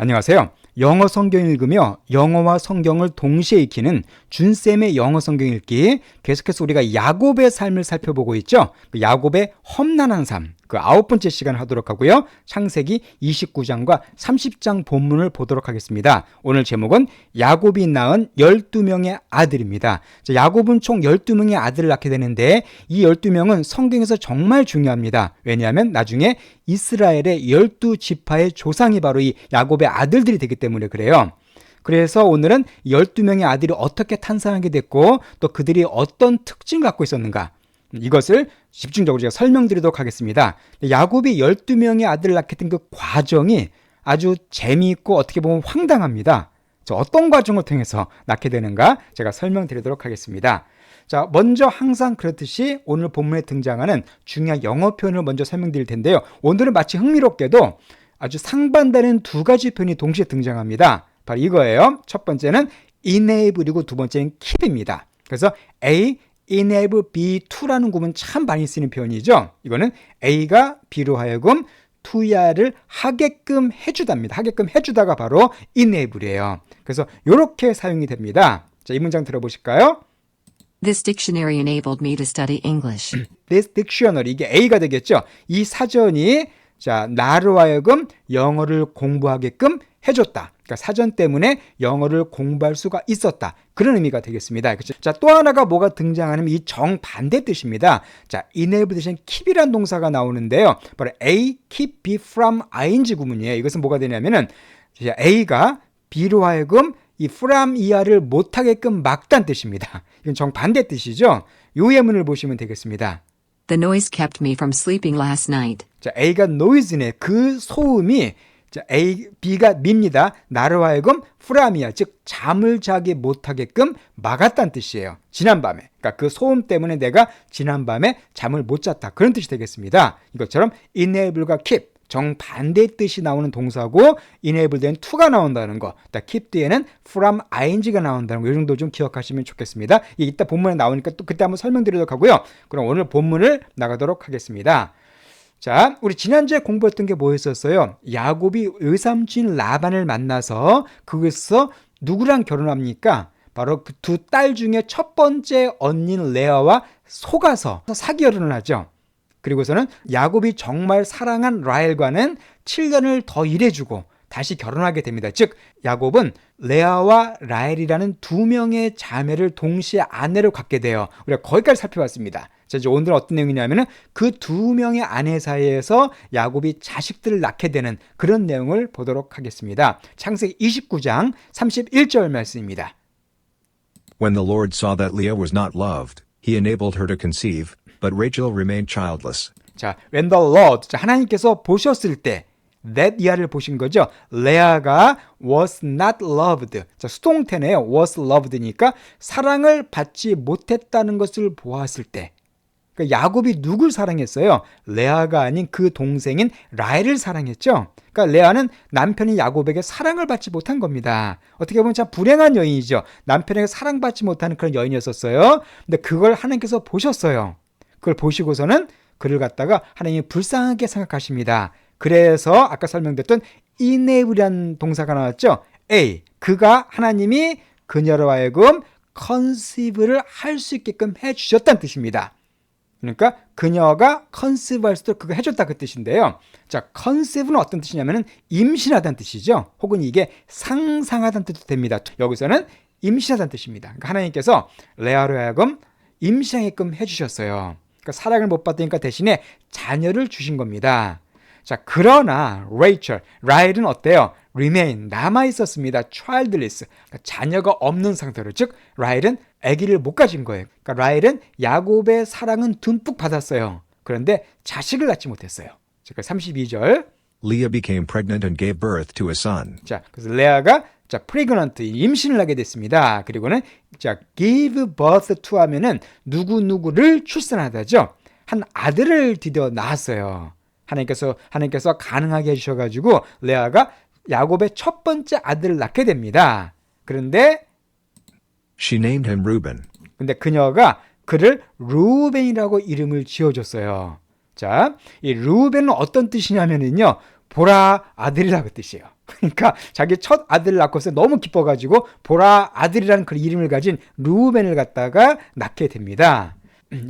안녕하세요. 영어 성경 읽으며 영어와 성경을 동시에 익히는 준쌤의 영어 성경 읽기, 계속해서 우리가 야곱의 삶을 살펴보고 있죠. 그 야곱의 험난한 삶, 그 9번째 시간을 하도록 하고요. 창세기 29장과 30장 본문을 보도록 하겠습니다. 오늘 제목은 야곱이 낳은 12명의 아들입니다. 야곱은 총 12명의 아들을 낳게 되는데 이 12명은 성경에서 정말 중요합니다. 왜냐하면 나중에 이스라엘의 12지파의 조상이 바로 이 야곱의 아들들이 되기 때문에 그래요. 그래서 오늘은 12명의 아들이 어떻게 탄생하게 됐고 또 그들이 어떤 특징을 갖고 있었는가, 이것을 집중적으로 제가 설명드리도록 하겠습니다. 야곱이 12명의 아들을 낳게 된 그 과정이 아주 재미있고 어떻게 보면 황당합니다. 어떤 과정을 통해서 낳게 되는가 제가 설명드리도록 하겠습니다. 자, 먼저 항상 그렇듯이 오늘 본문에 등장하는 중요한 영어 표현을 먼저 설명드릴 텐데요. 오늘은 마치 흥미롭게도 아주 상반되는 두 가지 표현이 동시에 등장합니다. 바로 이거예요. 첫 번째는 enable이고 두 번째는 keep입니다. 그래서 A, enable B2라는 구문 참 많이 쓰는 표현이죠. 이거는 A가 B로 하여금 투야를 하게끔 해주답니다. 하게끔 해주다가 바로 enable이에요. 그래서 이렇게 사용이 됩니다. 자, 이 문장 들어보실까요? This dictionary enabled me to study English. This dictionary, 이게 A가 되겠죠. 이 사전이 자, 나로 하여금 영어를 공부하게끔 해줬다. 그러니까 사전 때문에 영어를 공부할 수가 있었다. 그런 의미가 되겠습니다. 그렇죠? 자, 또 하나가 뭐가 등장하냐면 이 정반대 뜻입니다. 자, enable 대신 keep이라는 동사가 나오는데요. 바로 A, keep B from ing 구문이에요. 이것은 뭐가 되냐면은 A가 B로 하여금 이 from 이하를 못하게끔 막다는 뜻입니다. 이건 정반대 뜻이죠. 요 예문을 보시면 되겠습니다. The noise kept me from sleeping last night. 자, A가 noise네. 그 소음이 자, B가 밉니다. 나로 하여금 from이야. 즉 잠을 자기 못하게끔 막았다는 뜻이에요. 지난밤에. 그러니까 그 소음 때문에 내가 지난밤에 잠을 못 잤다. 그런 뜻이 되겠습니다. 이것처럼 enable과 keep 정반대의 뜻이 나오는 동사고 enable 뒤에는 to가 나온다는 거, keep 뒤에는 from ing가 나온다는 거, 이 정도 좀 기억하시면 좋겠습니다. 이따 본문에 나오니까 또 그때 한번 설명드리도록 하고요. 그럼 오늘 본문을 나가도록 하겠습니다. 자, 우리 지난주에 공부했던 게 뭐였었어요? 야곱이 외삼촌 라반을 만나서 거기서 누구랑 결혼합니까? 바로 그 두 딸 중에 첫 번째 언니인 레아와 속아서 사기 결혼을 하죠. 그리고서는 야곱이 정말 사랑한 라헬과는 7년을 더 일해주고 다시 결혼하게 됩니다. 즉 야곱은 레아와 라헬이라는 두 명의 자매를 동시에 아내로 갖게 돼요. 우리가 거기까지 살펴봤습니다. 자, 이제 오늘은 어떤 내용이냐면은 그 두 명의 아내 사이에서 야곱이 자식들을 낳게 되는 그런 내용을 보도록 하겠습니다. 창세기 29장 31절 말씀입니다. When the Lord saw that Leah was not loved, he enabled her to conceive, but Rachel remained childless. 자, when the Lord, 자, 하나님께서 보셨을 때 that 이하를 보신 거죠. 레아가 was not loved. 자, 수동태네요. was loved니까 사랑을 받지 못했다는 것을 보았을 때. 그러니까 야곱이 누굴 사랑했어요? 레아가 아닌 그 동생인 라헬을 사랑했죠. 그러니까 레아는 남편이 야곱에게 사랑을 받지 못한 겁니다. 어떻게 보면 참 불행한 여인이죠. 남편에게 사랑받지 못하는 그런 여인이었었어요. 근데 그걸 하나님께서 보셨어요. 그걸 보시고서는 그를 갖다가 하나님이 불쌍하게 생각하십니다. 그래서 아까 설명드렸던 enable이라는 동사가 나왔죠. A, 그가 하나님이 그녀로 하여금 conceive를 할 수 있게끔 해주셨다는 뜻입니다. 그러니까 그녀가 컨셉할 수도 그거 해줬다 그 뜻인데요. 자, 컨셉은 어떤 뜻이냐면은 임신하다는 뜻이죠. 혹은 이게 상상하다는 뜻도 됩니다. 여기서는 임신하다는 뜻입니다. 그러니까 하나님께서 레아로 하여금 임신하게끔 해주셨어요. 그러니까 사랑을 못 받으니까 대신에 자녀를 주신 겁니다. 자, 그러나 라헬은 어때요? remain, 남아있었습니다. childless, 그러니까 자녀가 없는 상태로, 즉 라헬은 아기를 못 가진 거예요. 그러니까 라헬은 야곱의 사랑은 듬뿍 받았어요. 그런데 자식을 낳지 못했어요. 자, 32절. Leah became pregnant and gave birth to a son. 자, 그래서 레아가 자, pregnant, 임신을 하게 됐습니다. 그리고는 자, give birth to 하면은 누구누구를 출산하다죠. 한 아들을 드디어 낳았어요. 하나님께서 가능하게 해주셔가지고 레아가 야곱의 첫 번째 아들을 낳게 됩니다. 그런데 She named him Reuben. 근데 그녀가 그를 루벤이라고 이름을 지어줬어요. 자, 이 루벤은 어떤 뜻이냐면요, 보라 아들이라 그 뜻이에요. 그러니까 자기 첫 아들을 낳고서 너무 기뻐가지고 보라 아들이라는 그 이름을 가진 르우벤을 갖다가 낳게 됩니다.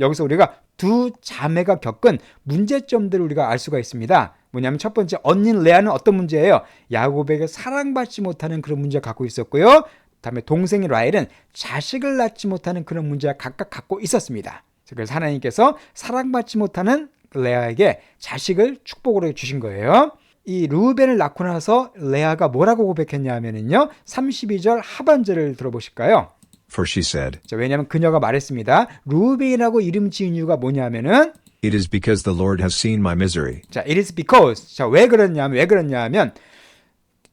여기서 우리가 두 자매가 겪은 문제점들을 우리가 알 수가 있습니다. 뭐냐면 첫 번째, 언니는 레아는 어떤 문제예요? 야곱에게 사랑받지 못하는 그런 문제를 갖고 있었고요. 다음에 동생이 라헬은 자식을 낳지 못하는 그런 문제를 각각 갖고 있었습니다. 그래서 하나님께서 사랑받지 못하는 레아에게 자식을 축복으로 주신 거예요. 이 르우벤을 낳고 나서 레아가 뭐라고 고백했냐면요, 32절 하반절을 들어보실까요? For she said, 왜냐하면 그녀가 말했습니다. 르우벤이라고 이름 지은 이유가 뭐냐면은 It is because the Lord has seen my misery. 자, it is because. 자, 왜 그러냐면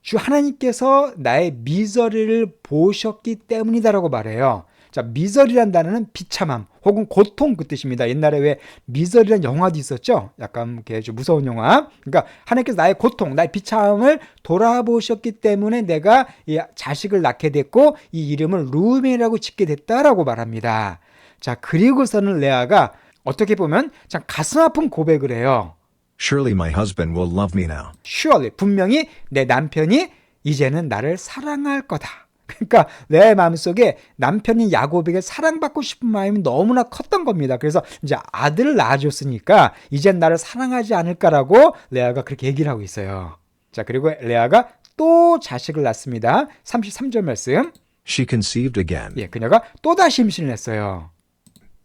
주 하나님께서 나의 미저리를 보셨기 때문이다라고 말해요. 자, 미저리란 단어는 비참함 혹은 고통 그 뜻입니다. 옛날에 왜 미저리란 영화도 있었죠? 약간 이렇게 좀 무서운 영화. 그러니까 하나님께서 나의 고통, 나의 비참함을 돌아보셨기 때문에 내가 이 자식을 낳게 됐고 이 이름을 르우벤이라고 짓게 됐다라고 말합니다. 자, 그리고서는 레아가 어떻게 보면 참 가슴 아픈 고백을 해요. Surely my husband will love me now. Surely, 분명히 내 남편이 이제는 나를 사랑할 거다. 그러니까 내 마음속에 남편인 야곱에게 사랑받고 싶은 마음이 너무나 컸던 겁니다. 그래서 이제 아들을 낳아줬으니까 이젠 나를 사랑하지 않을까라고 레아가 그렇게 얘기를 하고 있어요. 자, 그리고 레아가 또 자식을 낳습니다. 33절 말씀. She conceived again. 예, 그녀가 또다시 임신을 했어요.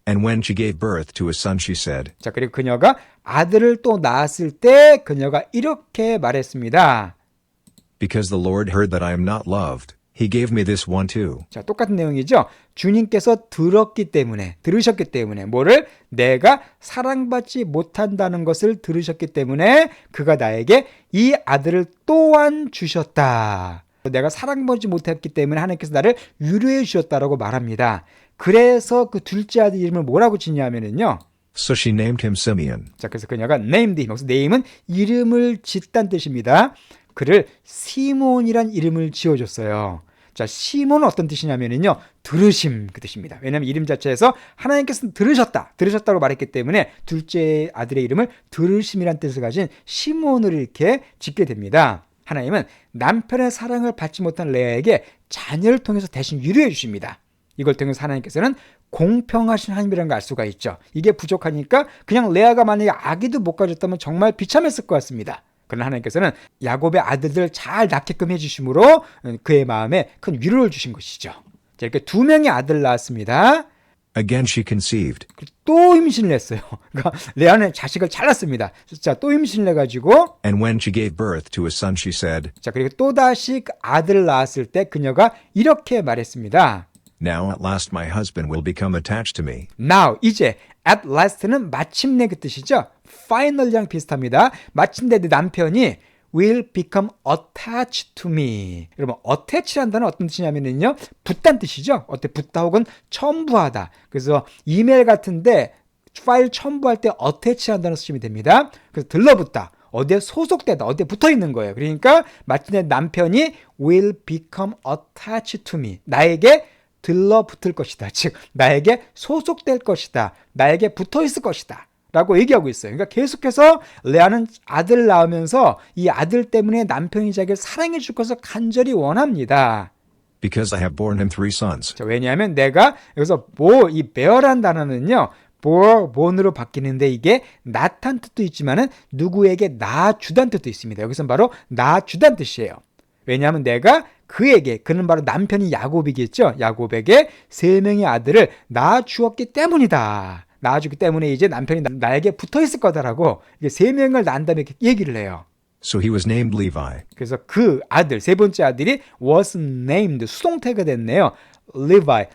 And when she gave birth to a son, she said, 자, 그리고 그녀가 아들을 또 낳았을 때 그녀가 이렇게 말했습니다. Because the Lord heard that I am not loved, he gave me this one too. 자, 똑같은 내용이죠. 주님께서 들으셨기 때문에 뭐를? 내가 사랑받지 못한다는 것을 들으셨기 때문에 그가 나에게 이 아들을 또한 주셨다. 내가 사랑받지 못했기 때문에 하나님께서 나를 위로해 주셨다라고 말합니다. 그래서 그 둘째 아들 이름을 뭐라고 짓냐면요. So she named him Simeon. 자, 그래서 그녀가 named him. 그래서 name은 이름을 짓다는 뜻입니다. 그를 시몬이란 이름을 지어줬어요. 자, 시몬은 어떤 뜻이냐면요, 들으심 그 뜻입니다. 왜냐하면 이름 자체에서 하나님께서 들으셨다고 말했기 때문에 둘째 아들의 이름을 들으심이란 뜻을 가진 시몬을 이렇게 짓게 됩니다. 하나님은 남편의 사랑을 받지 못한 레아에게 자녀를 통해서 대신 위로해 주십니다. 이걸 통해서 하나님께서는 공평하신 하나님이라는 걸 알 수가 있죠. 이게 부족하니까 그냥 레아가 만약에 아기도 못 가졌다면 정말 비참했을 것 같습니다. 그러나 하나님께서는 야곱의 아들들을 잘 낳게끔 해주심으로 그의 마음에 큰 위로를 주신 것이죠. 자, 이렇게 두 명의 아들을 낳았습니다. Again she conceived. 또 임신을 했어요. 그러니까 레아는 자식을 잘 낳습니다. 자, 또 임신을 해가지고 And when she gave birth to a son, she said, 자, 그리고 또다시 그 아들을 낳았을 때 그녀가 이렇게 말했습니다. Now at last my husband will become attached to me. Now, 이제 at last는 마침내 그 뜻이죠. finally랑 비슷합니다. 마침내 내 남편이 will become attached to me. 여러분, attach라는 단어는 어떤 뜻이냐면요, 붙다는 뜻이죠. 붙다 혹은 첨부하다. 그래서 이메일 같은데 파일 첨부할 때 attach라는 단어 쓰시면 됩니다. 그래서 들러붙다. 어디에 소속되다, 어디에 붙어 있는 거예요. 그러니까 마침내 남편이 will become attached to me. 나에게 들러붙을 것이다. 즉, 나에게 소속될 것이다. 나에게 붙어 있을 것이다. 라고 얘기하고 있어요. 그러니까 계속해서 레아는 아들을 낳으면서 이 아들 때문에 남편이 자기를 사랑해 줄 것을 간절히 원합니다. Because I have borne him 3 sons. 자, 왜냐하면 내가 여기서 이 bear란 단어는요, born으로 바뀌는데 이게 낳다는 뜻도 있지만은 누구에게 낳아주다는 뜻도 있습니다. 여기서는 바로 낳아주다는 뜻이에요. 왜냐하면 내가 그는 바로 남편이 야곱이겠죠. 야곱에게 3명의 아들을 낳아주었기 때문이다. 낳아주기 때문에 이제 남편이 나에게 붙어있을 거다라고 3명을 낳은 다음에 얘기를 해요. So he was named Levi. 그래서 그 아들, 3번째 아들이 was named, 수동태가 됐네요. Levi,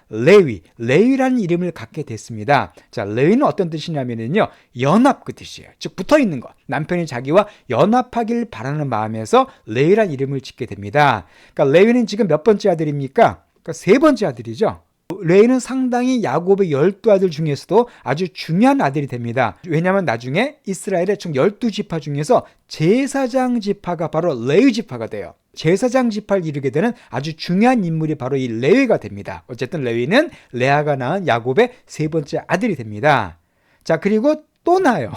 레위라는 이름을 갖게 됐습니다. 자, 레위는 어떤 뜻이냐면요, 연합 그 뜻이에요. 즉, 붙어 있는 것. 남편이 자기와 연합하길 바라는 마음에서 레위라는 이름을 짓게 됩니다. 그러니까 레위는 지금 몇 번째 아들입니까? 그러니까 3번째 아들이죠. 레위는 상당히 야곱의 12아들 중에서도 아주 중요한 아들이 됩니다. 왜냐하면 나중에 이스라엘의 총 12지파 중에서 제사장 지파가 바로 레위 지파가 돼요. 제사장 지파를 이루게 되는 아주 중요한 인물이 바로 이 레위가 됩니다. 어쨌든 레위는 레아가 낳은 야곱의 3번째 아들이 됩니다. 자, 그리고 또 낳아요.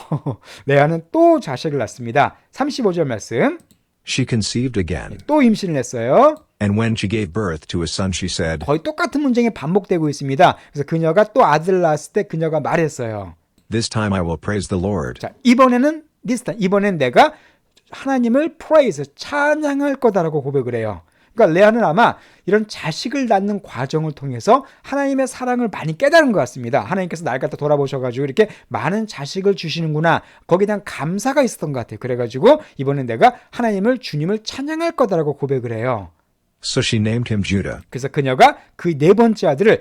레아는 또 자식을 낳습니다. 35절 말씀. She conceived again. 또 임신을 했어요. And when she gave birth to a son, she said, 거의 똑같은 문장이 반복되고 있습니다. 그래서 그녀가 또 아들을 낳았을 때 그녀가 말했어요. This time I will praise the Lord. 자, 이번에는 이번엔 내가 하나님을 praise, 찬양할 거다라고 고백을 해요. 그러니까 레아는 아마 이런 자식을 낳는 과정을 통해서 하나님의 사랑을 많이 깨달은 것 같습니다. 하나님께서 날 갖다 돌아보셔가지고 이렇게 많은 자식을 주시는구나. 거기에 대한 감사가 있었던 것 같아요. 그래가지고 이번엔 내가 하나님을 주님을 찬양할 거다라고 고백을 해요. So she named him Judah. 그래서 그녀가 그 네 번째 아들을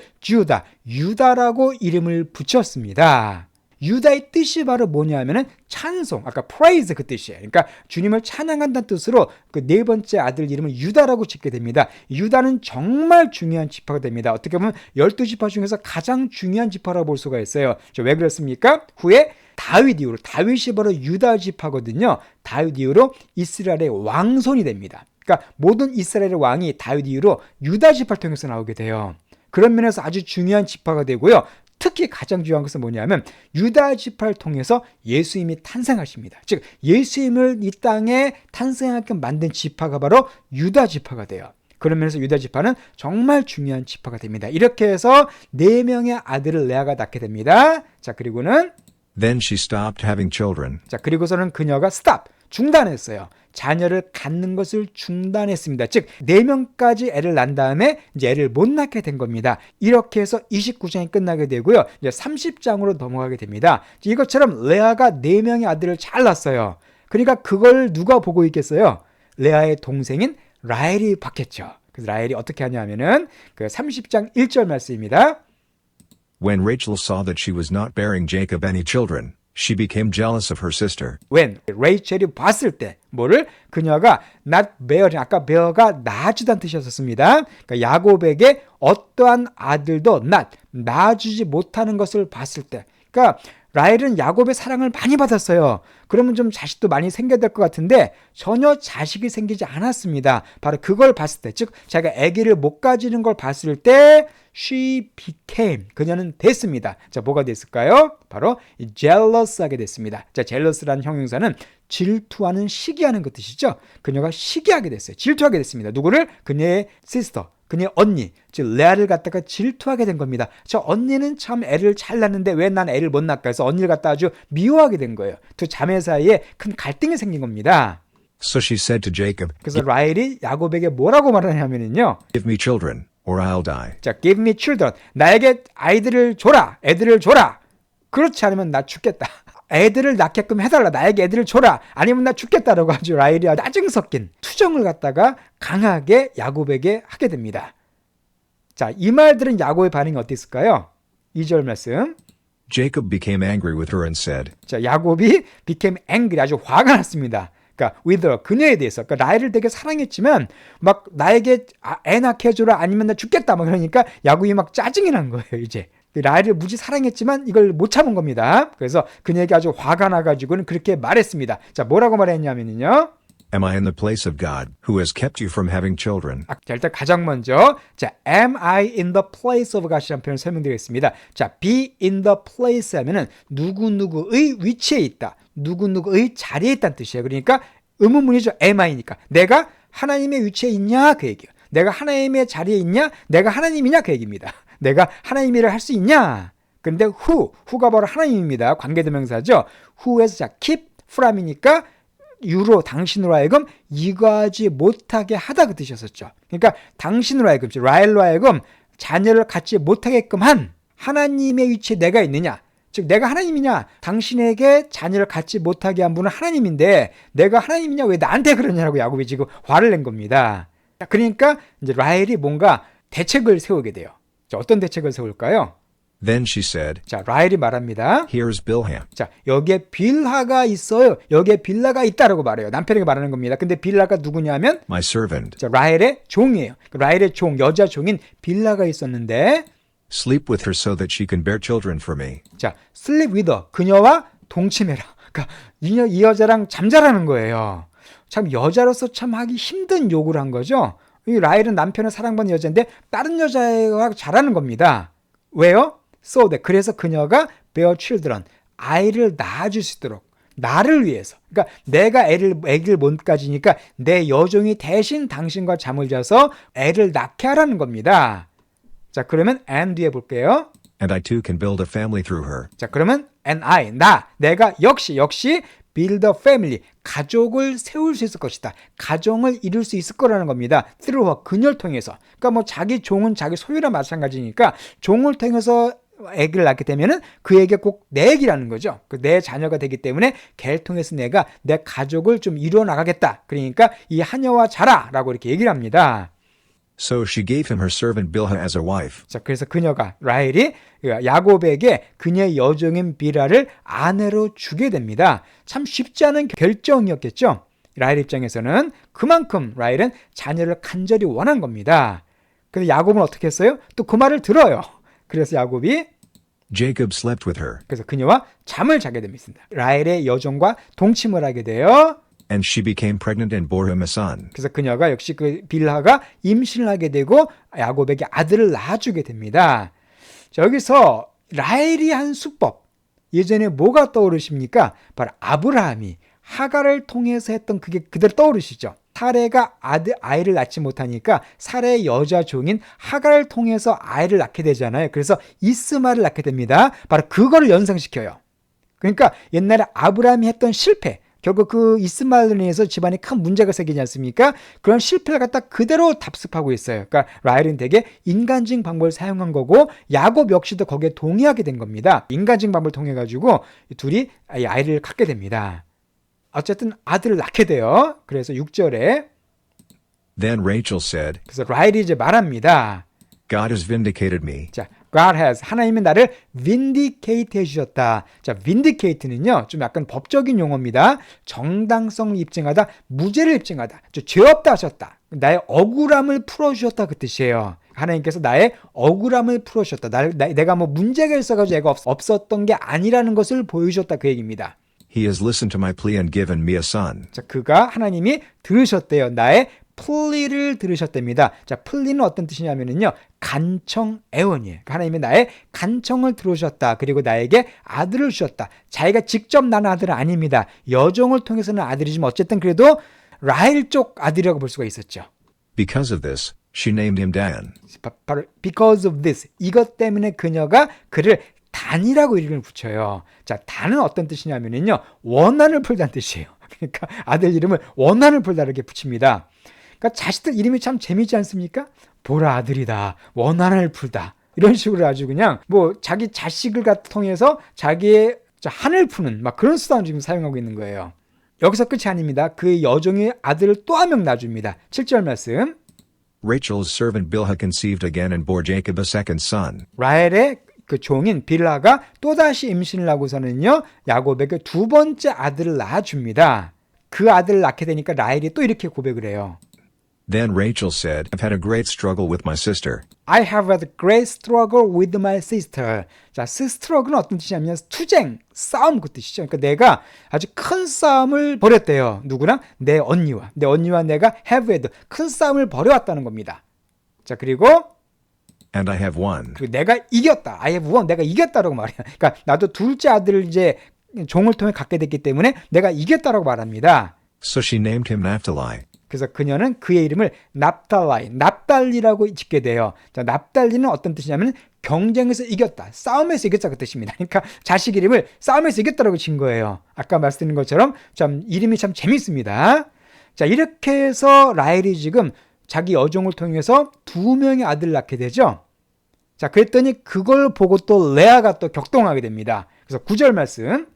유다라고 이름을 붙였습니다. 유다의 뜻이 바로 뭐냐면은 찬송, 아까 praise 그 뜻이에요. 그러니까 주님을 찬양한다는 뜻으로 그 네 번째 아들 이름을 유다라고 짓게 됩니다. 유다는 정말 중요한 지파가 됩니다. 어떻게 보면 12지파 중에서 가장 중요한 지파라고 볼 수가 있어요. 왜 그렇습니까? 후에 다윗 이후로, 다윗이 바로 유다 지파거든요. 다윗 이후로 이스라엘의 왕손이 됩니다. 그러니까 모든 이스라엘의 왕이 다윗 이후로 유다 지파를 통해서 나오게 돼요. 그런 면에서 아주 중요한 지파가 되고요. 특히 가장 중요한 것은 뭐냐면 유다 지파를 통해서 예수님이 탄생하십니다. 즉 예수님을 이 땅에 탄생하게끔 만든 지파가 바로 유다 지파가 돼요. 그런 면에서 유다 지파는 정말 중요한 지파가 됩니다. 이렇게 해서 4명의 아들을 레아가 낳게 됩니다. 자, 그리고는 Then she stopped having children. 자, 그리고서는 그녀가 stop, 중단했어요. 자녀를 갖는 것을 중단했습니다. 즉 4명까지 애를 낳은 다음에 이제 애를 못 낳게 된 겁니다. 이렇게 해서 29장이 끝나게 되고요. 이제 30장으로 넘어가게 됩니다. 이것처럼 레아가 4명의 아들을 잘 낳았어요. 그러니까 그걸 누가 보고 있겠어요? 레아의 동생인 라헬이 봤겠죠. 그래서 라헬이 어떻게 하냐면은 그 30장 1절 말씀입니다. When Rachel saw that she was not bearing Jacob any children, she became jealous of her sister. When 레이첼이 봤을 때 뭐를 그녀가 not bearing, 아까 bear가 낳아주다는 뜻이었습니다. 그러니까 야곱에게 어떠한 아들도 낳아주지 못하는 것을 봤을 때, 그러니까 라헬은 야곱의 사랑을 많이 받았어요. 그러면 좀 자식도 많이 생겨야 될 것 같은데 전혀 자식이 생기지 않았습니다. 바로 그걸 봤을 때, 즉 자기가 아기를 못 가지는 걸 봤을 때 she became, 그녀는 됐습니다. 자, 뭐가 됐을까요? 바로 jealous하게 됐습니다. 자, jealous라는 형용사는 질투하는, 시기하는 그 뜻이죠. 그녀가 시기하게 됐어요. 질투하게 됐습니다. 누구를? 그녀의 sister, 그녀의 언니, 즉 레아를 갖다가 질투하게 된 겁니다. 저 언니는 참 애를 잘 낳는데 왜 난 애를 못 낳을까 해서 언니를 갖다 아주 미워하게 된 거예요. 두 자매 사이에 큰 갈등이 생긴 겁니다. So she said to Jacob, 그래서 라헬이 야곱에게 뭐라고 말하냐면요. Give me children, or I'll die. 자, give me children. 나에게 아이들을 줘라. 애들을 줘라. 그렇지 않으면 나 죽겠다. 애들을 낳게끔 해달라. 나에게 애들을 줘라. 아니면 나 죽겠다라고 아주 라헬이 짜증 섞인 투정을 갖다가 강하게 야곱에게 하게 됩니다. 자, 이 말들은 야곱의 반응이 어땠을까요? 2절 말씀. Jacob became angry with her and said, 자, 야곱이 became angry, 아주 화가 났습니다. 그러니까 with her, 그녀에 대해서. 그러니까 라헬을 되게 사랑했지만 막 나에게 애 낳게 해줘라. 아니면 나 죽겠다. 막 그러니까 야곱이 막 짜증이 난 거예요, 이제. 라헬을 무지 사랑했지만 이걸 못 참은 겁니다. 그래서 그녀에게 아주 화가 나가지고는 그렇게 말했습니다. 자, 뭐라고 말했냐면요. Am I in the place of God, who has kept you from having children? 자, 일단 가장 먼저 자, am I in the place of God이라는 표현을 설명드리겠습니다. 자, be in the place 하면은 누구누구의 위치에 있다. 누구누구의 자리에 있다는 뜻이에요. 그러니까 의문문이죠. am I니까. 내가 하나님의 위치에 있냐? 그 얘기예요. 내가 하나님의 자리에 있냐? 내가 하나님이냐? 그 얘기입니다. 내가 하나님 일을 할 수 있냐? 근데 who가 바로 하나님입니다. 관계대명사죠. who에서 자, keep from이니까 유로, 당신으로 하여금 이거하지 못하게 하다 그 뜻이었었죠. 그러니까 당신으로 하여금, 라헬로 하여금 자녀를 갖지 못하게끔 한 하나님의 위치에 내가 있느냐? 즉 내가 하나님이냐? 당신에게 자녀를 갖지 못하게 한 분은 하나님인데 내가 하나님이냐? 왜 나한테 그러냐라고 야곱이 지금 화를 낸 겁니다. 그러니까 이제 라헬이 뭔가 대책을 세우게 돼요. 자, 어떤 대책을 세울까요? Then she said, 자, 라헬이 말합니다. Here's Bilhah. 자, 여기에 빌하가 있어요. 여기에 빌라가 있다라고 말해요. 남편에게 말하는 겁니다. 근데 빌라가 누구냐면 My servant. 자, 라헬의 종이에요. 라헬의 종, 여자 종인 빌라가 있었는데 Sleep with her so that she can bear children for me. 자, sleep with her. 그녀와 동침해라. 그러니까 이 여자랑 잠자라는 거예요. 참 여자로서 참 하기 힘든 요구를 한 거죠. 이 라헬은 남편을 사랑받는 여자인데 다른 여자와 자라는 겁니다. 왜요? So that, 그래서 그녀가 bear children, 아이를 낳아줄 수 있도록 나를 위해서. 그러니까 내가 애를 못 가지니까 내 여종이 대신 당신과 잠을 자서 애를 낳게 하라는 겁니다. 자, 그러면 and 뒤에 볼게요. And I too can build a family through her. 자, 그러면 and I, 내가 역시 build a family, 가족을 세울 수 있을 것이다. 가정을 이룰 수 있을 거라는 겁니다. through her, 그녀를 통해서. 그러니까 뭐 자기 종은 자기 소유랑 마찬가지니까 종을 통해서 애기를 낳게 되면은 그에게 꼭 내 애기라는 거죠. 내 자녀가 되기 때문에 걔를 통해서 내가 내 가족을 좀 이루어 나가겠다. 그러니까 이 하녀와 자라라고 이렇게 얘기를 합니다. So she gave him her servant Bilhah as a wife. 자, 그래서 그녀가 라헬이 야곱에게 그녀의 여종인 비라를 아내로 주게 됩니다. 참 쉽지 않은 결정이었겠죠. 라헬 입장에서는 그만큼 라헬은 자녀를 간절히 원한 겁니다. 그래서 야곱은 어떻게 했어요? 또 그 말을 들어요. 그래서 야곱이 Jacob slept with her, 그래서 그녀와 잠을 자게 됩니다. 라헬의 여종과 동침을 하게 돼요. and she became pregnant and bore him a son. 그래서 그녀가 역시 그 빌하가 임신을 하게 되고 야곱에게 아들을 낳아주게 됩니다. 자, 여기서 라헬이 한 수법, 예전에 뭐가 떠오르십니까? 바로 아브라함이 하갈을 통해서 했던 그게 그대로 떠오르시죠. 사레가 아이를 낳지 못하니까 사레의 여자 종인 하갈을 통해서 아이를 낳게 되잖아요. 그래서 이스마엘을 낳게 됩니다. 바로 그거를 연상시켜요. 그러니까 옛날에 아브라함이 했던 실패, 결국 그 이스마엘로 인해서 집안에 큰 문제가 생기지 않습니까? 그런 실패를 갖다 그대로 답습하고 있어요. 그러니까 라헬은 되게 인간적인 방법을 사용한 거고 야곱 역시도 거기에 동의하게 된 겁니다. 인간적인 방법을 통해 가지고 둘이 아이를 갖게 됩니다. 어쨌든 아들을 낳게 돼요. 그래서 6절에 Then Rachel said, 그래서 라헬이 이제 말합니다. God has vindicated me. 자, God has, 하나님이 나를 vindicate 해주셨다. 자, vindicate는요, 좀 약간 법적인 용어입니다. 정당성을 입증하다, 무죄를 입증하다, 죄 없다 하셨다. 나의 억울함을 풀어주셨다 그 뜻이에요. 하나님께서 나의 억울함을 풀어주셨다. 내가 뭐 문제가 있어가지고 애가 없었던 게 아니라는 것을 보여주셨다 그 얘기입니다. He has listened to my plea and given me a son. 자, 그가 하나님이 들으셨대요. 나의 플리를 들으셨답니다. 자, 플리는 어떤 뜻이냐면요, 간청 애원이에요. 하나님이 나의 간청을 들으셨다. 그리고 나에게 아들을 주셨다. 자기가 직접 낳은 아들은 아닙니다. 여종을 통해서는 아들이지만 어쨌든 그래도 라헬 쪽 아들이라고 볼 수가 있었죠. Because of this, she named him Dan. 바로 because of this, 이것 때문에 그녀가 그를 단이라고 이름을 붙여요. 자, 단은 어떤 뜻이냐면요, 원한을 풀다는 뜻이에요. 그러니까 아들 이름을 원한을 풀다 이렇게 붙입니다. 그러니까 자식들 이름이 참 재미있지 않습니까? 보라 아들이다, 원한을 풀다, 이런 식으로 아주 그냥 뭐 자기 자식을 통해서 자기의 한을 푸는 막 그런 수단을 지금 사용하고 있는 거예요. 여기서 끝이 아닙니다. 그 여종의 아들을 또 한 명 낳아줍니다. 7절 말씀. Rachel's servant Bilhah conceived again and bore Jacob a second son. 라헬의 그 종인 빌라가 또다시 임신을 하고서는요, 야곱에게 두 번째 아들을 낳아줍니다. 그 아들을 낳게 되니까 라헬이 또 이렇게 고백을 해요. Then Rachel said, I've had a great struggle with my sister. I have had a great struggle with my sister. 자, 스트러글은 어떤 뜻이냐면 투쟁, 싸움 그 뜻이죠. 그러니까 내가 아주 큰 싸움을 벌였대요. 누구랑? 내 언니와 내가 have had, 큰 싸움을 벌여왔다는 겁니다. 자, 그리고 And I have won. 그리고 내가 이겼다. I have won. 내가 이겼다라고 말해요. 그러니까 나도 둘째 아들을 이제 종을 통해 갖게 됐기 때문에 내가 이겼다라고 말합니다. So she named him Naphtali. 그래서 그녀는 그의 이름을 납달리라고 짓게 돼요. 자, 납달리는 어떤 뜻이냐면 경쟁에서 이겼다, 싸움에서 이겼다 그 뜻입니다. 그러니까 자식 이름을 싸움에서 이겼다라고 진 거예요. 아까 말씀드린 것처럼 참 이름이 참 재밌습니다. 자, 이렇게 해서 라헬이 지금 자기 여종을 통해서 두 명의 아들을 낳게 되죠. 자, 그랬더니 그걸 보고 또 레아가 또 격동하게 됩니다. 그래서 9절 말씀.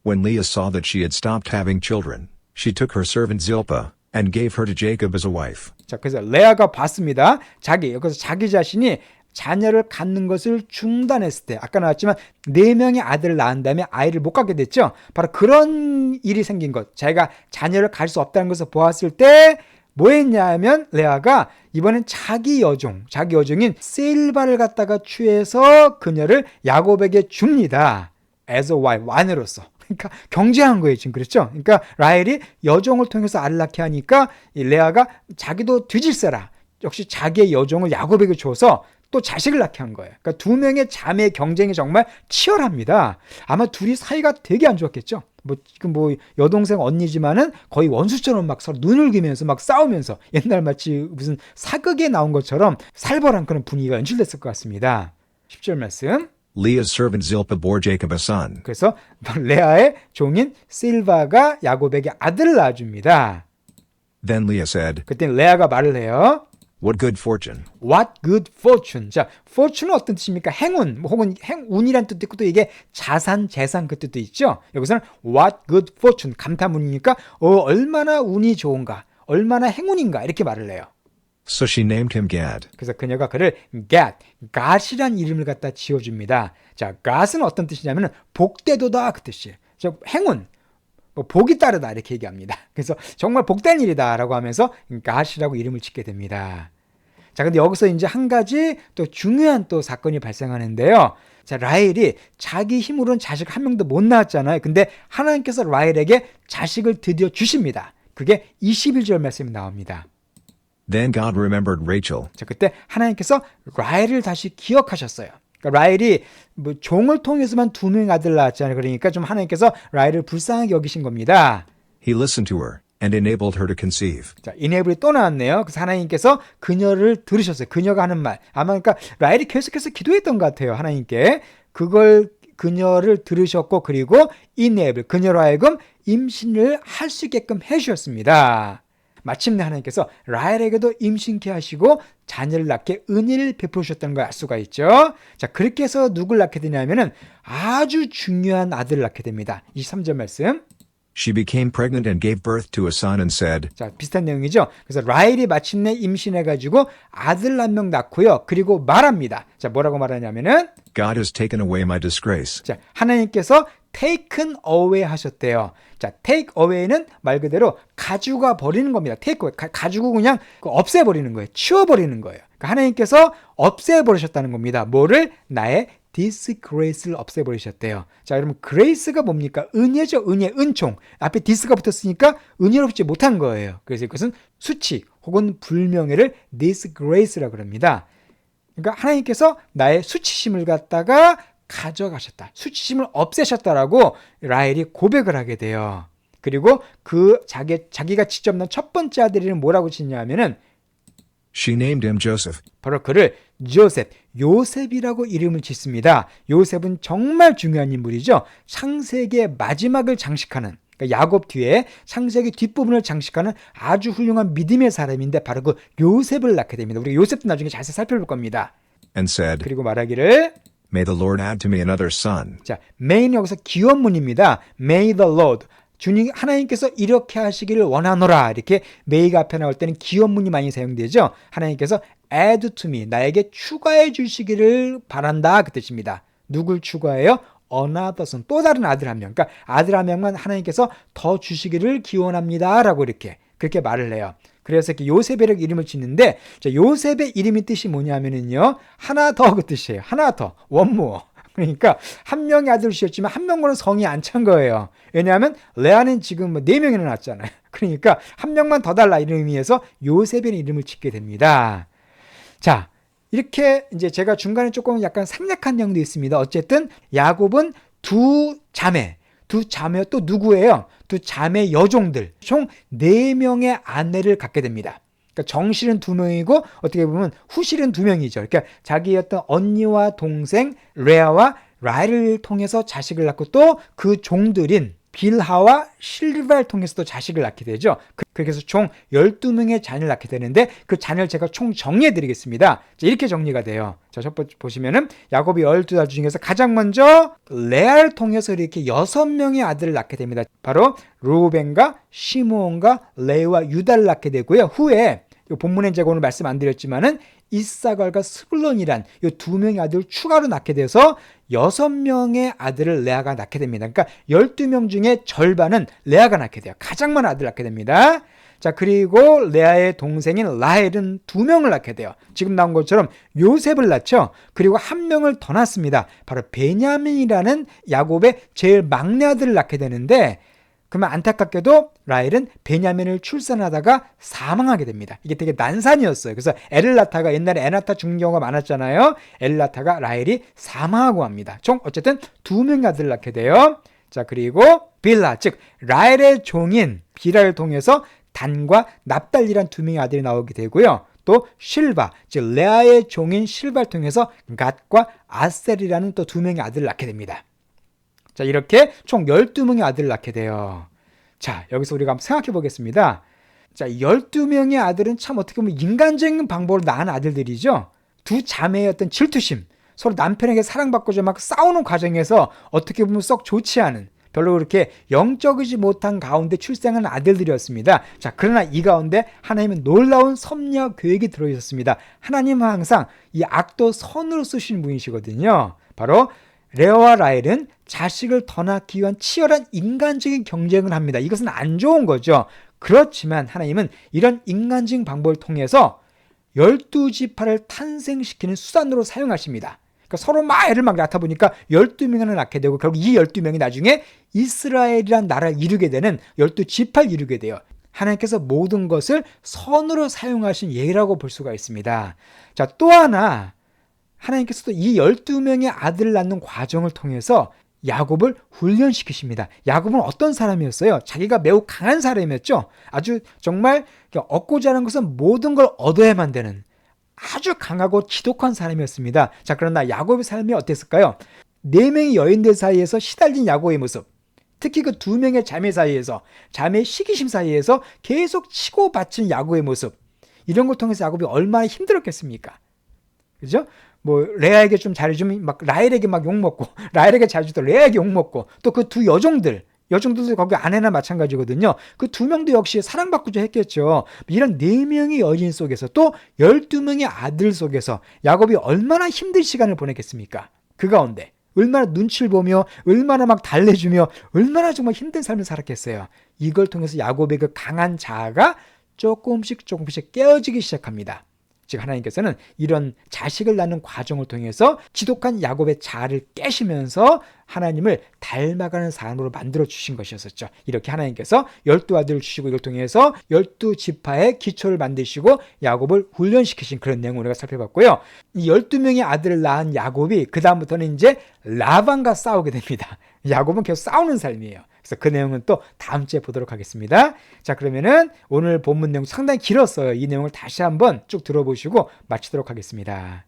When Leah saw that she had stopped having children, she took her servant Zilpah and gave her to Jacob as a wife. 자, 그래서 레아가 봤습니다. 여기서 자기 자신이 자녀를 갖는 것을 중단했을 때, 아까 나왔지만 4명의 아들을 낳은 다음에 아이를 못 갖게 됐죠. 바로 그런 일이 생긴 것, 자기가 자녀를 갈 수 없다는 것을 보았을 때 뭐 했냐면 레아가 이번엔 자기 여종인 실바를 갖다가 취해서 그녀를 야곱에게 줍니다. as a wife, 아내로서. 그러니까 경쟁한 거예요, 지금. 그렇죠? 그러니까 라헬이 여종을 통해서 아를 낳게 하니까 이 레아가 자기도 뒤질세라, 역시 자기의 여종을 야곱에게 줘서 또 자식을 낳게 한 거예요. 그러니까 두 명의 자매의 경쟁이 정말 치열합니다. 아마 둘이 사이가 되게 안 좋았겠죠. 지금 여동생 언니지만은 거의 원수처럼 막 서로 눈을 그면서 막 싸우면서 옛날 마치 무슨 사극에 나온 것처럼 살벌한 그런 분위기가 연출됐을 것 같습니다. 10절 말씀. Leah's servant Zilpah bore Jacob a son. 그래서 레아의 종인 실바가 야곱에게 아들을 낳아줍니다. Then Leah said, 그때 레아가 말을 해요. What good fortune. What good fortune. 자, fortune은 어떤 뜻입니까? 행운, 혹은 운이란 뜻도 있고 또 이게 자산, 재산 그 뜻도 있죠. 여기서는 what good fortune, 감탄문이니까 얼마나 운이 좋은가, 얼마나 행운인가 이렇게 말을 해요. So she named him Gad. 그래서 그녀가 그를 Gad이란 이름을 갖다 지어줍니다. 자, Gad은 어떤 뜻이냐면 복되도다 그 뜻이에요. 저 행운, 복이 따르다 이렇게 얘기합니다. 그래서 정말 복된 일이다라고 하면서 Gad이라고 이름을 짓게 됩니다. 자, 근데 여기서 이제 한 가지 또 중요한 또 사건이 발생하는데요. 자, 라헬이 자기 힘으로는 자식 한 명도 못 낳았잖아요. 근데 하나님께서 라헬에게 자식을 드디어 주십니다. 그게 21절 말씀이 나옵니다. Then God remembered Rachel. 자, 그때 하나님께서 라헬을 다시 기억하셨어요. 그러니까 라헬이 종을 통해서만 두 명의 아들 낳았잖아요. 그러니까 좀 하나님께서 라헬을 불쌍하게 여기신 겁니다. He listened to her and enabled her to conceive. 자, 이네블이 또 나왔네요. 그래서 하나님께서 그녀를 들으셨어요. 그녀가 하는 말. 아마 그러니까 라헬이 계속해서 기도했던 것 같아요. 하나님께. 그녀를 들으셨고 그리고 이네블, 그녀로 하여금 임신을 할 수 있게끔 해주셨습니다. 마침내 하나님께서 라헬에게도 임신케 하시고 자녀를 낳게 은혜를 베푸셨다는 걸 알 수가 있죠. 자, 그렇게 해서 누굴 낳게 되냐면은 아주 중요한 아들을 낳게 됩니다. 23절 말씀. She became pregnant and gave birth to a son and said, 자, 비슷한 내용이죠. 그래서 라헬이 마침내 임신해가지고 아들 한 명 낳고요. 그리고 말합니다. 자, 뭐라고 말하냐면은 God has taken away my disgrace. 자, 하나님께서 taken away 하셨대요. 자, take away는 말 그대로 가져가 버리는 겁니다. take away. 가지고 그냥 없애버리는 거예요. 치워버리는 거예요. 그러니까 하나님께서 없애버리셨다는 겁니다. 뭐를? 나의 disgrace를 없애버리셨대요. 자, 여러분 grace가 뭡니까? 은혜죠. 은혜, 은총. 앞에 dis가 붙었으니까 은혜롭지 못한 거예요. 그래서 이것은 수치 혹은 불명예를 disgrace라고 합니다. 그러니까 하나님께서 나의 수치심을 갖다가 가져가셨다. 수치심을 없애셨다라고 라헬이 고백을 하게 돼요. 그리고 자기가 직접 낳은 첫 번째 아들이는 뭐라고 짓냐면은 She named him Joseph. 바로 그를 요셉이라고 이름을 짓습니다. 요셉은 정말 중요한 인물이죠. 창세기의 마지막을 장식하는, 그러니까 야곱 뒤에 창세기 뒷부분을 장식하는 아주 훌륭한 믿음의 사람인데 바로 그 요셉을 낳게 됩니다. 우리가 요셉도 나중에 자세히 살펴볼 겁니다. And said, 그리고 말하기를 May the Lord add to me another son. 자, may는 여기서 기원문입니다. May the Lord. 주님 하나님께서 이렇게 하시기를 원하노라. 이렇게 may가 앞에 나올 때는 기원문이 많이 사용되죠. 하나님께서 add to me. 나에게 추가해 주시기를 바란다. 그 뜻입니다. 누굴 추가해요? another son. 또 다른 아들 한 명. 그러니까 아들 한 명만 하나님께서 더 주시기를 기원합니다. 라고 그렇게 말을 해요. 그래서 이렇게 요셉이라고 이름을 짓는데, 자, 요셉의 이름의 뜻이 뭐냐면은요, 하나 더 그 뜻이에요. 하나 더. one more. 그러니까 한 명의 아들을 주셨지만 한 명과는 성이 안 찬 거예요. 왜냐하면 레아는 지금 4명이나 낳았잖아요. 그러니까 한 명만 더 달라 이런 의미에서 요셉이라는 이름을 짓게 됩니다. 자, 이렇게 이제 제가 중간에 조금 약간 생략한 내용도 있습니다. 어쨌든 야곱은 두 자매와 또 누구예요? 두 자매 여종들, 총 4명의 아내를 갖게 됩니다. 그러니까 정실은 2명이고 어떻게 보면 후실은 2명이죠. 그러니까 자기의 어떤 언니와 동생 레아와 라헬을 통해서 자식을 낳고 또 그 종들인 빌하와 실바를 통해서 또 자식을 낳게 되죠. 그렇게 해서 총 12명의 자녀를 낳게 되는데 그 자녀를 제가 총 정리해 드리겠습니다. 이렇게 정리가 돼요. 자, 첫 번째 보시면은 야곱이 12아들 중에서 가장 먼저 레아를 통해서 이렇게 6명의 아들을 낳게 됩니다. 바로 루벤과 시므온과 레위와 유다를 낳게 되고요. 후에 본문에 제가 오늘 말씀 안 드렸지만은 이사갈과 스불론이란 이 2명의 아들을 추가로 낳게 돼서 6명의 아들을 레아가 낳게 됩니다. 그러니까 12명 중에 절반은 레아가 낳게 돼요. 가장 많은 아들을 낳게 됩니다. 자, 그리고 레아의 동생인 라헬은 2명을 낳게 돼요. 지금 나온 것처럼 요셉을 낳죠. 그리고 1명을 더 낳습니다. 바로 베냐민이라는 야곱의 제일 막내 아들을 낳게 되는데 그러면 안타깝게도 라헬은 베냐민을 출산하다가 사망하게 됩니다. 이게 되게 난산이었어요. 그래서 애를 낳다가 옛날에 애 낳다 죽는 경우가 많았잖아요. 애를 낳다가 라헬이 사망하고 합니다. 총 어쨌든 2명의 아들을 낳게 돼요. 자, 그리고 빌하, 즉 라헬의 종인 빌하를 통해서 단과 납달리란 2명의 아들이 나오게 되고요. 또 실바, 즉 레아의 종인 실바를 통해서 갓과 아셀이라는 또 2명의 아들을 낳게 됩니다. 자, 이렇게 총 12명의 아들을 낳게 돼요. 자, 여기서 우리가 한번 생각해 보겠습니다. 자, 12명의 아들은 참 어떻게 보면 인간적인 방법으로 낳은 아들들이죠. 두 자매의 어떤 질투심, 서로 남편에게 사랑받고자 막 싸우는 과정에서 어떻게 보면 썩 좋지 않은, 별로 그렇게 영적이지 못한 가운데 출생한 아들들이었습니다. 자, 그러나 이 가운데 하나님은 놀라운 섭리와 계획이 들어있었습니다. 하나님은 항상 이 악도 선으로 쓰시는 분이시거든요. 바로 레아와 라헬은 자식을 더 낳기 위한 치열한 인간적인 경쟁을 합니다. 이것은 안 좋은 거죠. 그렇지만 하나님은 이런 인간적인 방법을 통해서 12지파를 탄생시키는 수단으로 사용하십니다. 그러니까 서로 막 애를 막 낳다 보니까 12명을 낳게 되고 결국 이 12명이 나중에 이스라엘이란 나라를 이루게 되는 12지파를 이루게 돼요. 하나님께서 모든 것을 선으로 사용하신 예라고 볼 수가 있습니다. 자, 또 하나 하나님께서도 이 12명의 아들을 낳는 과정을 통해서 야곱을 훈련시키십니다. 야곱은 어떤 사람이었어요? 자기가 매우 강한 사람이었죠. 아주 정말 얻고자 하는 것은 모든 걸 얻어야만 되는 아주 강하고 지독한 사람이었습니다. 자, 그러나 야곱의 삶이 어땠을까요? 4명의 여인들 사이에서 시달린 야곱의 모습, 특히 그 2명의 자매 사이에서, 자매의 시기심 사이에서 계속 치고받친 야곱의 모습, 이런 걸 통해서 야곱이 얼마나 힘들었겠습니까? 그죠? 뭐 레아에게 좀 잘해주면 막 라헬에게 막 욕먹고, 라헬에게 잘해주던 레아에게 욕먹고, 또 그 2 여종들도 거기 아내나 마찬가지거든요. 그 2명도 역시 사랑받고자 했겠죠. 이런 4명의 여인 속에서 또 12명의 아들 속에서 야곱이 얼마나 힘든 시간을 보냈겠습니까? 그 가운데 얼마나 눈치를 보며 얼마나 막 달래주며 얼마나 정말 힘든 삶을 살았겠어요. 이걸 통해서 야곱의 그 강한 자아가 조금씩 깨어지기 시작합니다. 즉 하나님께서는 이런 자식을 낳는 과정을 통해서 지독한 야곱의 자아를 깨시면서 하나님을 닮아가는 사람으로 만들어 주신 것이었었죠. 이렇게 하나님께서 12아들을 주시고 이걸 통해서 12지파의 기초를 만드시고 야곱을 훈련시키신 그런 내용을 우리가 살펴봤고요. 이 12명의 아들을 낳은 야곱이 그 다음부터는 이제 라반과 싸우게 됩니다. 야곱은 계속 싸우는 삶이에요. 그래서 그 내용은 또 다음 주에 보도록 하겠습니다. 자, 그러면은 오늘 본문 내용 상당히 길었어요. 이 내용을 다시 한번 쭉 들어보시고 마치도록 하겠습니다.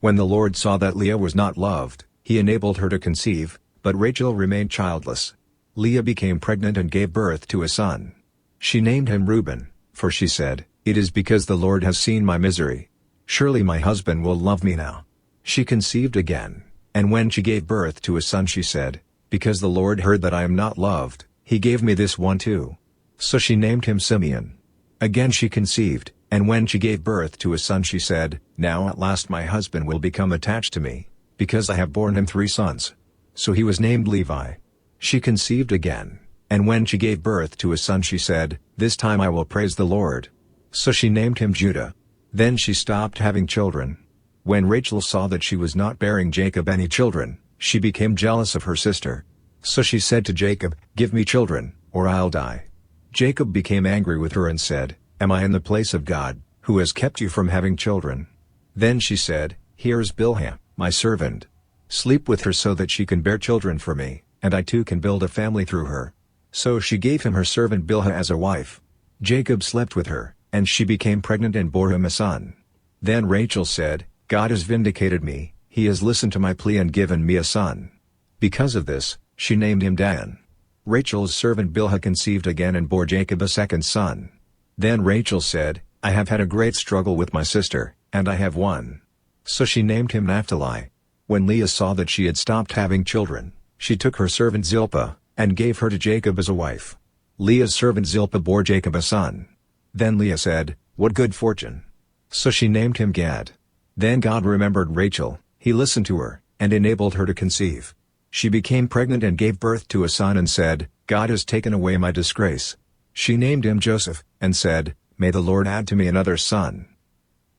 When the Lord saw that Leah was not loved, he enabled her to conceive, but Rachel remained childless. Leah became pregnant and gave birth to a son. She named him Reuben, for she said, "It is because the Lord has seen my misery. Surely my husband will love me now." She conceived again, and when she gave birth to a son she said, "Because the Lord heard that I am not loved, he gave me this one too." So she named him Simeon. Again she conceived, and when she gave birth to a son she said, "Now at last my husband will become attached to me, because I have borne him 3 sons." So he was named Levi. She conceived again, and when she gave birth to a son she said, "This time I will praise the Lord." So she named him Judah. Then she stopped having children. When Rachel saw that she was not bearing Jacob any children, she became jealous of her sister. So she said to Jacob, "Give me children, or I'll die." Jacob became angry with her and said, "Am I in the place of God, who has kept you from having children?" Then she said, "Here's Bilhah, my servant. Sleep with her so that she can bear children for me, and I too can build a family through her." So she gave him her servant Bilhah as a wife. Jacob slept with her, and she became pregnant and bore him a son. Then Rachel said, "God has vindicated me, he has listened to my plea and given me a son." Because of this, she named him Dan. Rachel's servant Bilhah conceived again and bore Jacob a second son. Then Rachel said, "I have had a great struggle with my sister, and I have won." So she named him Naphtali. When Leah saw that she had stopped having children, she took her servant Zilpah, and gave her to Jacob as a wife. Leah's servant Zilpah bore Jacob a son. Then Leah said, "What good fortune." So she named him Gad. Then God remembered Rachel, he listened to her, and enabled her to conceive. She became pregnant and gave birth to a son and said, "God has taken away my disgrace." She named him Joseph, and said, "May the Lord add to me another son."